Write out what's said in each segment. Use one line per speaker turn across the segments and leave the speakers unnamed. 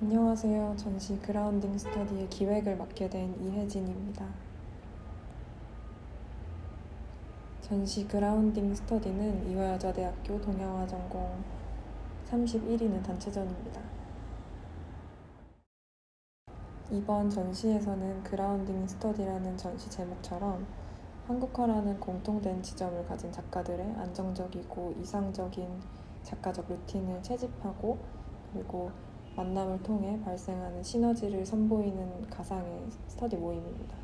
안녕하세요. 전시 그라운딩 스터디의 기획을 맡게 된 이혜진입니다. 전시 그라운딩 스터디는 이화여자대학교 동양화 전공 31위는 단체전입니다. 이번 전시에서는 그라운딩 스터디라는 전시 제목처럼 한국화라는 공통된 지점을 가진 작가들의 안정적이고 이상적인 작가적 루틴을 채집하고 그리고 만남을 통해 발생하는 시너지를 선보이는 가상의 스터디 모임입니다.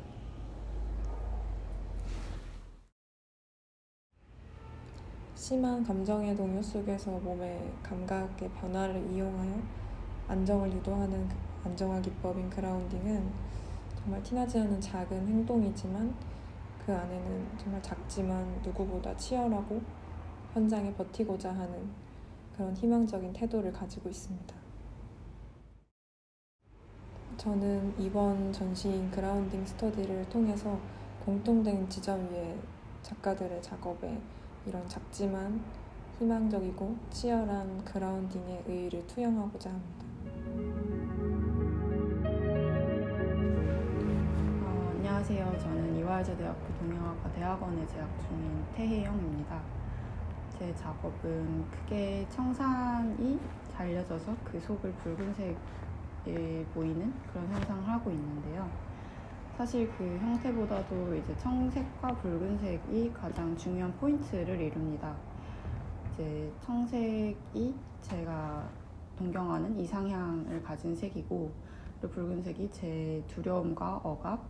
심한 감정의 동요 속에서 몸의 감각의 변화를 이용하여 안정을 유도하는 안정화 기법인 그라운딩은 정말 티나지 않은 작은 행동이지만 그 안에는 정말 작지만 누구보다 치열하고 현장에 버티고자 하는 그런 희망적인 태도를 가지고 있습니다. 저는 이번 전시인 그라운딩 스터디를 통해서 공통된 지점 위에 작가들의 작업에 이런 작지만 희망적이고 치열한 그라운딩의 의의를 투영하고자 합니다.
안녕하세요. 저는 이화여자대학교 동양학과 대학원에 재학 중인 태혜영입니다. 제 작업은 크게 청산이 잘려져서 그 속을 붉은색에 보이는 그런 현상을 하고 있는데요. 사실 그 형태보다도 이제 청색과 붉은색이 가장 중요한 포인트를 이룹니다. 이제 청색이 제가 동경하는 이상향을 가진 색이고, 그리고 붉은색이 제 두려움과 억압,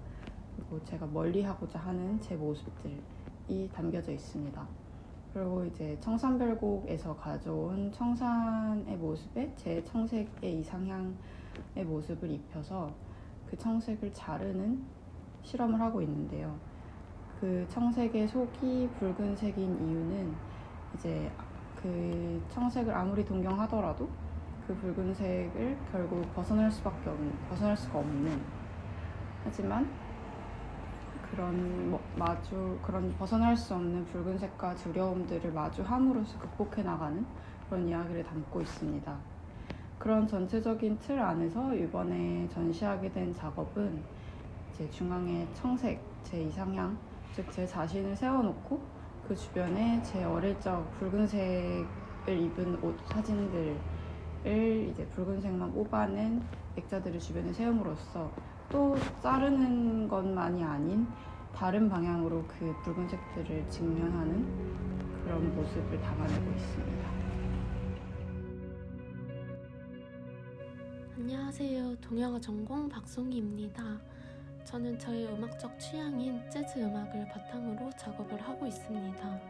그리고 제가 멀리하고자 하는 제 모습들이 담겨져 있습니다. 그리고 이제 청산별곡에서 가져온 청산의 모습에 제 청색의 이상향의 모습을 입혀서 그 청색을 자르는 실험을 하고 있는데요. 그 청색의 속이 붉은색인 이유는 이제 그 청색을 아무리 동경하더라도 그 붉은색을 결국 벗어날 수가 없는, 하지만 그런 벗어날 수 없는 붉은색과 두려움들을 마주함으로써 극복해 나가는 그런 이야기를 담고 있습니다. 그런 전체적인 틀 안에서 이번에 전시하게 된 작업은 이제 중앙에 청색, 제 이상향, 즉 제 자신을 세워놓고 그 주변에 제 어릴 적 붉은색을 입은 옷 사진들을 이제 붉은색만 뽑아낸 액자들을 주변에 세움으로써 또 자르는 것만이 아닌 다른 방향으로 그 붉은색들을 직면하는 그런 모습을 담아내고 있습니다.
안녕하세요. 동양화 전공 박송희입니다. 저는 저의 음악적 취향인 재즈 음악을 바탕으로 작업을 하고 있습니다.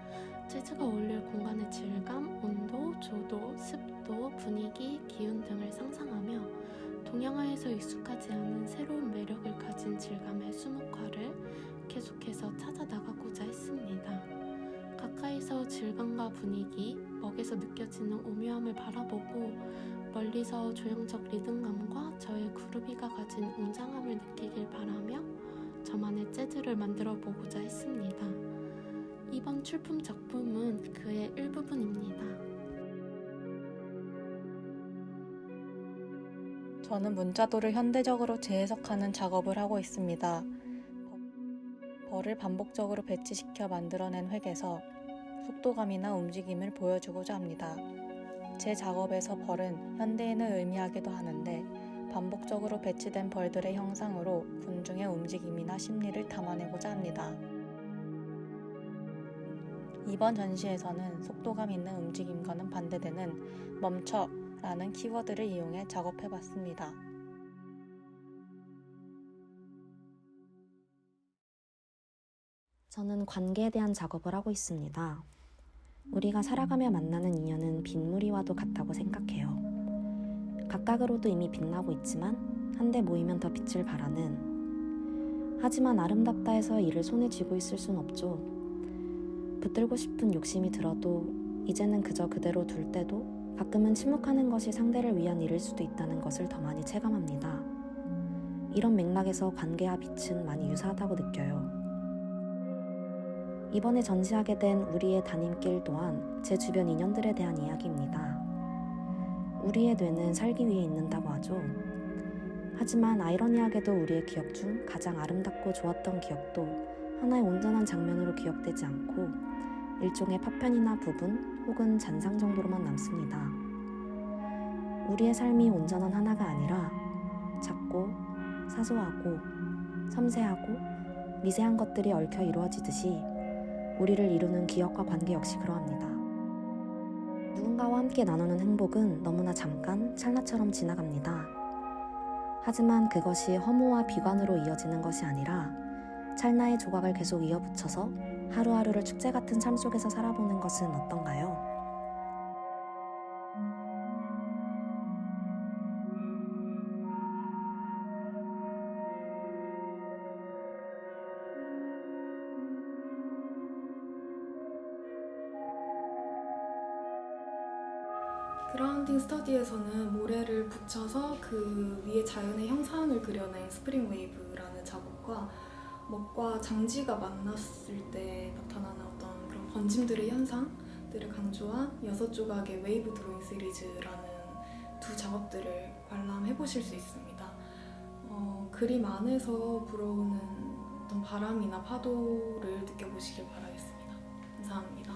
재즈가 어울릴 공간의 질감, 온도, 조도, 습도, 분위기, 기운 등을 상상하며 동양화에서 익숙하지 않은 새로운 매력을 가진 질감의 수묵화를 계속해서 찾아 나가고자 했습니다. 가까이서 질감과 분위기, 먹에서 느껴지는 오묘함을 바라보고 멀리서 조형적 리듬감과 저의 그루비가 가진 웅장함을 느끼길 바라며 저만의 재즈를 만들어 보고자 했습니다. 이번 출품 작품은 그의 일부분입니다.
저는 문자도를 현대적으로 재해석하는 작업을 하고 있습니다. 벌을 반복적으로 배치시켜 만들어낸 획에서 속도감이나 움직임을 보여주고자 합니다. 제 작업에서 벌은 현대인을 의미하기도 하는데 반복적으로 배치된 벌들의 형상으로 군중의 움직임이나 심리를 담아내고자 합니다. 이번 전시에서는 속도감 있는 움직임과는 반대되는 멈춰 라는 키워드를 이용해 작업해봤습니다.
저는 관계에 대한 작업을 하고 있습니다. 우리가 살아가며 만나는 인연은 빗무리와도 같다고 생각해요. 각각으로도 이미 빛나고 있지만 한데 모이면 더 빛을 발하는, 하지만 아름답다 해서 이를 손에 쥐고 있을 순 없죠. 붙들고 싶은 욕심이 들어도 이제는 그저 그대로 둘 때도 가끔은 침묵하는 것이 상대를 위한 일일 수도 있다는 것을 더 많이 체감합니다. 이런 맥락에서 관계와 빛은 많이 유사하다고 느껴요. 이번에 전시하게 된 우리의 담임길 또한 제 주변 인연들에 대한 이야기입니다. 우리의 뇌는 살기 위해 있는다고 하죠. 하지만 아이러니하게도 우리의 기억 중 가장 아름답고 좋았던 기억도 하나의 온전한 장면으로 기억되지 않고 일종의 파편이나 부분 혹은 잔상 정도로만 남습니다. 우리의 삶이 온전한 하나가 아니라 작고 사소하고 섬세하고 미세한 것들이 얽혀 이루어지듯이 우리를 이루는 기억과 관계 역시 그러합니다. 누군가와 함께 나누는 행복은 너무나 잠깐 찰나처럼 지나갑니다. 하지만 그것이 허무와 비관으로 이어지는 것이 아니라 찰나의 조각을 계속 이어붙여서 하루하루를 축제 같은 삶 속에서 살아보는 것은 어떤가요?
그라운딩 스터디에서는 모래를 붙여서 그 위에 자연의 형상을 그려낸 스프링 웨이브라는 작업과 먹과 장지가 만났을 때 나타나는 어떤 그런 번짐들의 현상들을 강조한 6조각의 웨이브 드로잉 시리즈라는 두 작업들을 관람해 보실 수 있습니다. 그림 안에서 불어오는 어떤 바람이나 파도를 느껴보시길 바라겠습니다. 감사합니다.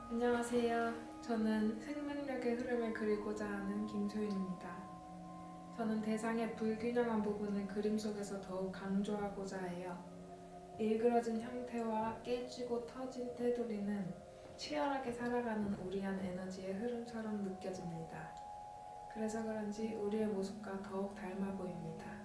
안녕하세요. 저는 생명력의 흐름을 그리고자 하는 김소윤입니다. 저는 대상의 불균형한 부분을 그림 속에서 더욱 강조하고자 해요. 일그러진 형태와 깨지고 터진 테두리는 치열하게 살아가는 우리 안 에너지의 흐름처럼 느껴집니다. 그래서 그런지 우리의 모습과 더욱 닮아 보입니다.